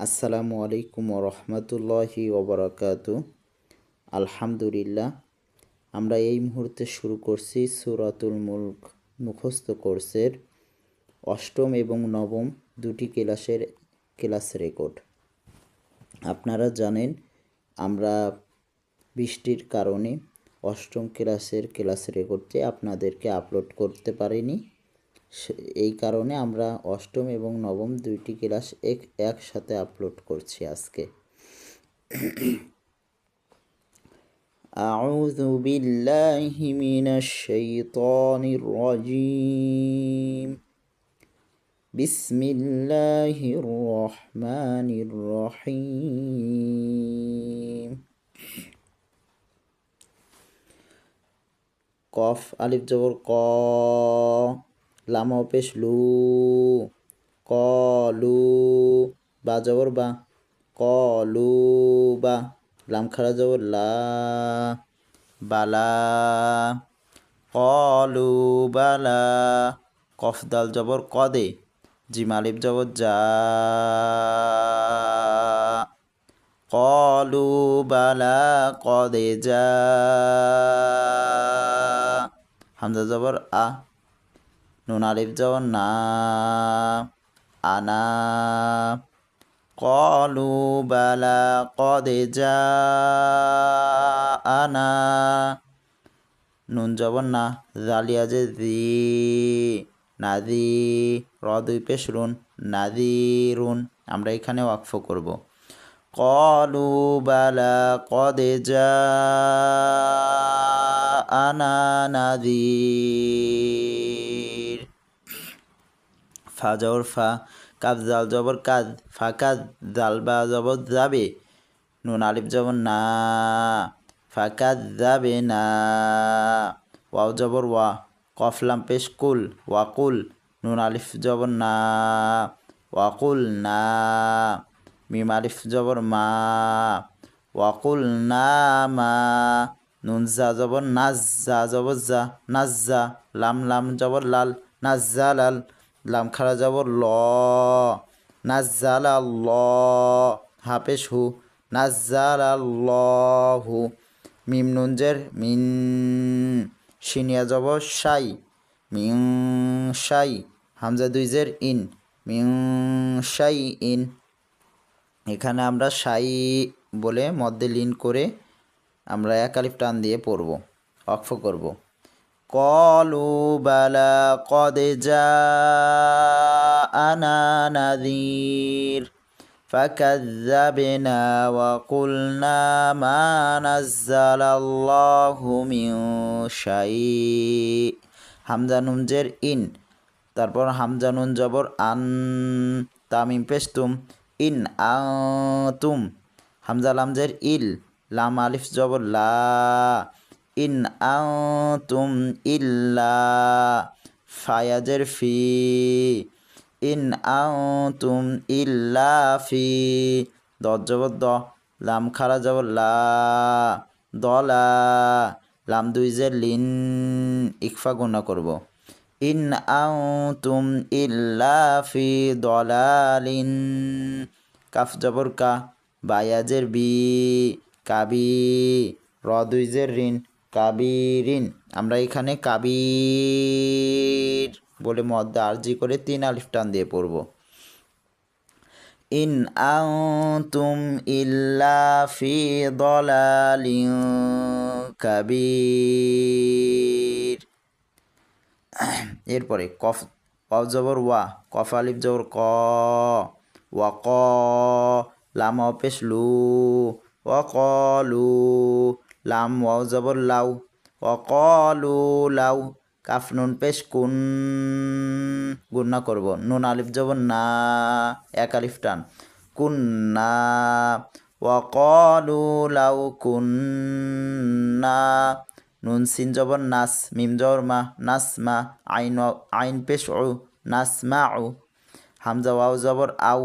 আসসালামু আলাইকুম রহমতুল্লাহি ওবরাকাতু। আলহামদুলিল্লাহ, আমরা এই মুহূর্তে শুরু করছি সূরাতুল মুলক মুখস্থ কোর্সের অষ্টম এবং নবম দুটি ক্লাস রেকর্ড। আপনারা জানেন আমরা বৃষ্টির কারণে অষ্টম ক্লাস রেকর্ডটি আপনাদেরকে আপলোড করতে পারিনি। এই কারণে আমরা অষ্টম এবং নবম দুইটি ক্লাস একসাথে আপলোড করছি আজকে। আউযু বিল্লাহি মিনাশ শাইতানির রাজীম। বিসমিল্লাহির রহমানির রহিম। কফ আলিফ জবর ক, লাম পেশ লু, কলু, বা জবর বা, কলু বা, লাম খারা জবর লা, বালা, কলু বালা, কফ দাল জবর কদে, জিম আলিফ জবর যা, কলু বালা কদে যা, হামজা জবর আ, নুন আলিফ জবর না, আনা, কলু বালা কদে যা আনা, নুন জবর না, জালিয়া যে দি, নাদি, র দুই পেশ রুন, নাদিরুন। আমরা এখানে ওয়াকফ করব। কলু বালা কদে যা আনা নাদির। ফা জবর ফা, কাফ জাল জবর কাদ, ফাকাদ, জাল বা জবর যাবে, নুন আলিফ জবর না, ফাকাদ যাবে না, ওয়াও জবর ওয়া, কফ লাম পেশ কুল, ওয়াকুল, নুন আলিফ জবর না, ওয়াকুল না, মিম আলিফ জবর মা, ওয়াকুল না মা, নুন জা জবর নাজ, জা জবর জা, নাজ্জা, লাম জবর লাল, নাজ্জা লাল, লাম খারা জবর ল, নাজ্জালা ল, হাফেশ হু, নাজ্জালা হু, মিম নুন জের মিন, শিনিয়া জবর শাই, মিং শাই, হামজা দুই জের ইন, মিং শাই ইন। এখানে আমরা শাই বলে মধ্যে লিন করে আমরা এক আলিফ টান দিয়ে পড়ব, ওয়াকফ করব। কলু বালা কদে জাআনা নাযীর ফাকাযযাবনা ওয়া কুলনা মা নাযালাল্লাহু মিন শাই। হামজা নুন জের ইন, তারপর হামজা নুন জবর আন, তামিম পেশ তুম, ইন আনতুম, হামজা লাম জের ইল, লাম আলিফ জবর লা, ইন আনতুম ইল্লা, ফায়াজের ফি, ইন আনতুম ইল্লা ফি, দদ জবর দ, লাম খারা জবর লা, দলা, লাম দুই জের লিন, ইকফা গুণা করব। ইন আনতুম ইল্লা ফি দলালিন, কাফ জবর কা, বায়াজের বি, কাবি, র দুই জের রিন, কাবিরিন। আমরা এখানে কাবির বলে মদ্দা আরজি করে 3 আলিফ টান দিয়ে পড়ব। ইন আনতুম ইল্লা ফি দলালিন কাবির। এরপরে কফ জবর ওয়া, কফ আলিফ জবর ক, ওয়া ক, লাম পেশ লু, ওয়া কলু, লাম ওয়াও জবর লাউ, ওয়া কলু লাউ, কাফ নুন পেশ কুন, গুণনা করব, নুন আলিফ জবর না, এক আলিফ টান, কুন্না, ওয়া কলু লাউ কুন্না, নুন সিন জবর নাস, মিম জবর মা, নাসমা, আইন পেশ উ, নাসমাউ, হামজা ওয়াও জবর আউ,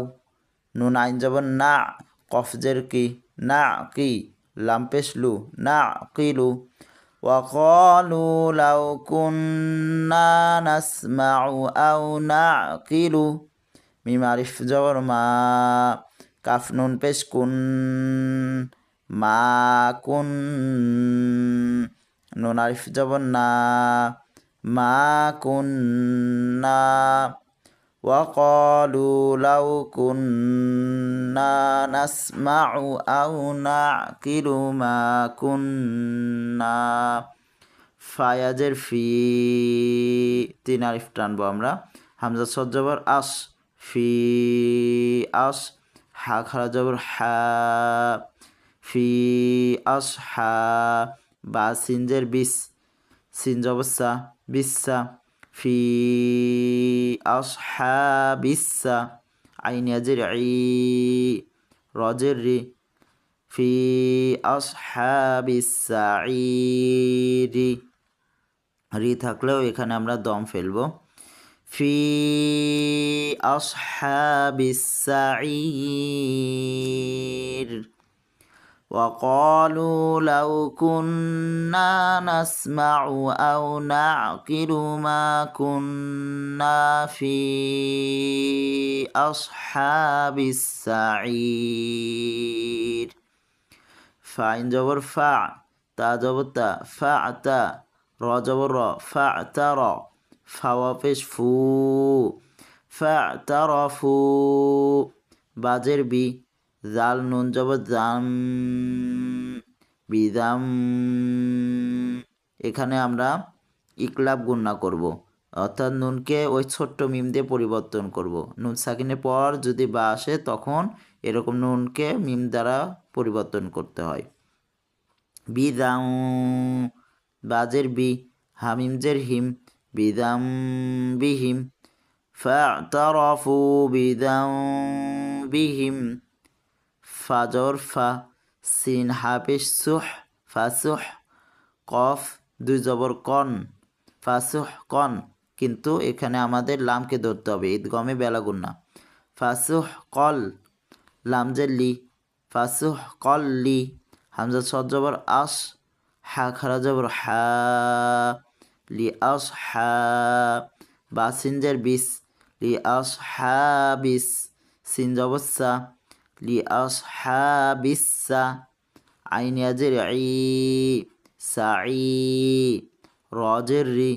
নুন আইন জবর না, কফ জের কি, না কি, লাম পেশ লু, না কিলু, ওয়া ক্বালু লাউ কুন্না নাসমাউ আও নাকিলু, মিম আলিফ জবর মা, কাফ নুন পেশ কুন মা কুন নুন আলিফ জবর না মা কুন না وقالوا لو كنا نسمع أو نعقل ما كنا ফায়াজের ফি 3 আলিফ টানবো আমরা হামজা সদ জবর আস ফি আস হা খারা জবর হা ফি আস হা বা সিনজের বিস সিন জবর সা বিসা ফি আসহাবিসা আইন ইয়াজের ই রজের রি ফি আসহাবিসাইরি রি থাকলেও এখানে আমরা দম ফেলবো ফি আসহাবিসাইর وقالوا لو كنا نسمع أو نعقل ما كنا في أصحاب السعير فاين جبر فع تا جبر تا فعتا را جبر را فاعترى فوافش فو فاعترفوا باجر بي জাল নুন জবর জাম বিদাম এখানে আমরা ইকলাব গুণনা করব অর্থাৎ নুনকে ওই ছোট্ট মিম দিয়ে পরিবর্তন করব নুন সাকিনের পর যদি বা আসে তখন এরকম নুনকে মিম দ্বারা পরিবর্তন করতে হয় বিদাম বাজের বি হামিমজের হিম বিদাম বিহিম ফা'তারাফু বিদাম বিহিম ফাজর ফা সিন হাফিস সুহ ফাসুহ কফ দুই জবর কন ফাসুহ কন কিন্তু এখানে আমাদের লামকে ধরতে হবে ঈদগমে বেলাগুন্না ফাসুহ কল লামজের লি ফাসুহ কল লি হামজা সদ জবর আস হা খারা জবর হা লি আস হা বা সিনজের বিস লি আস হা বিস সিন জবর সা লি আসহাবিসা আইন ইয়াজের ই সাই রজের রি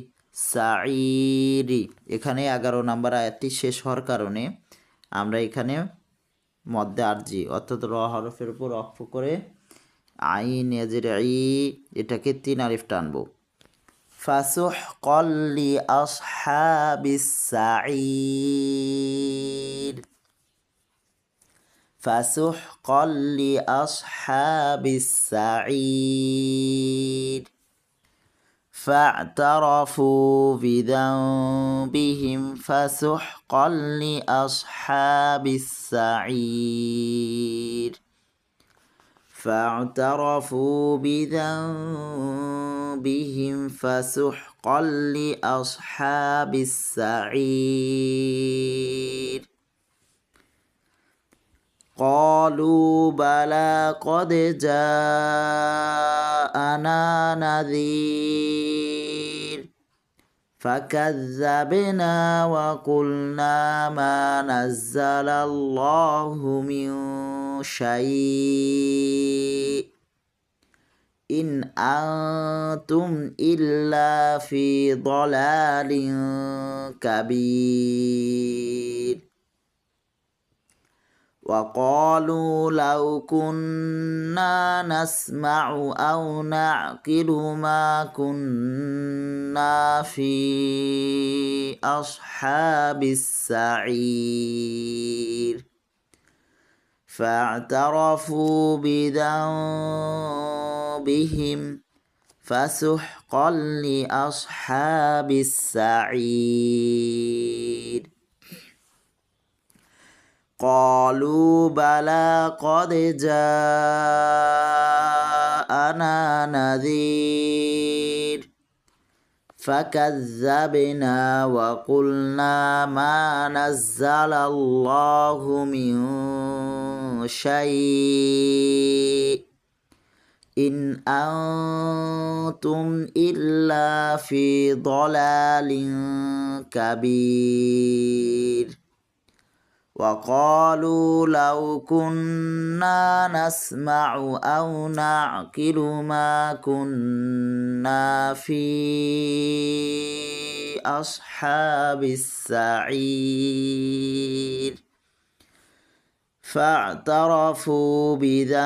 সাইরি এখানে 11 নম্বর আয়াতটি শেষ হওয়ার কারণে আমরা এখানে মধ্যে আরজি অর্থাৎ র হরফের উপর অক্ষ করে আইন ইয়াজের ই এটাকে 3 আলিফ টানবো ফাসুহকাল লি আসহাবিস সাইর فسحقا لأصحاب السعير فاعترفوا بذنبهم فسحقا لأصحاب السعير فاعترفوا بذنبهم فسحقا لأصحاب السعير قالوا بلى قد جاءنا نذير فكذبنا وقلنا ما نزل الله من شيء إن أنتم إلا في ضلال كبير وقالوا لو كنا نسمع أو نعقل ما كنا في أصحاب السعير فاعترفوا بذنبهم فسحقا لأصحاب السعير قالوا بلى قد جاءنا نذير فكذبنا وقلنا ما نزل الله من شيء إن أنتم إلا في ضلال كبير وقالوا لو كنا نسمع أو نعقل ما كنا في أصحاب السعير فاعترفوا بذنبهم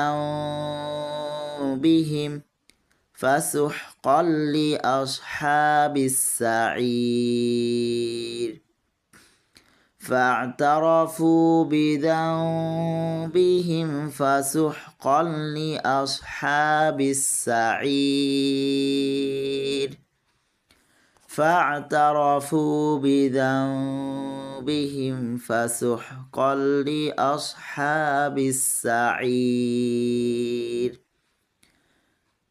فسحقا لأصحاب السعير فاعترفوا بذنبهم فسحقا لأصحاب السعير فاعترفوا بذنبهم فسحقا لأصحاب السعير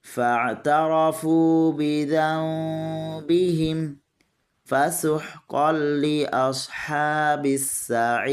فاعترفوا بذنبهم فسحقا لأصحاب السعير.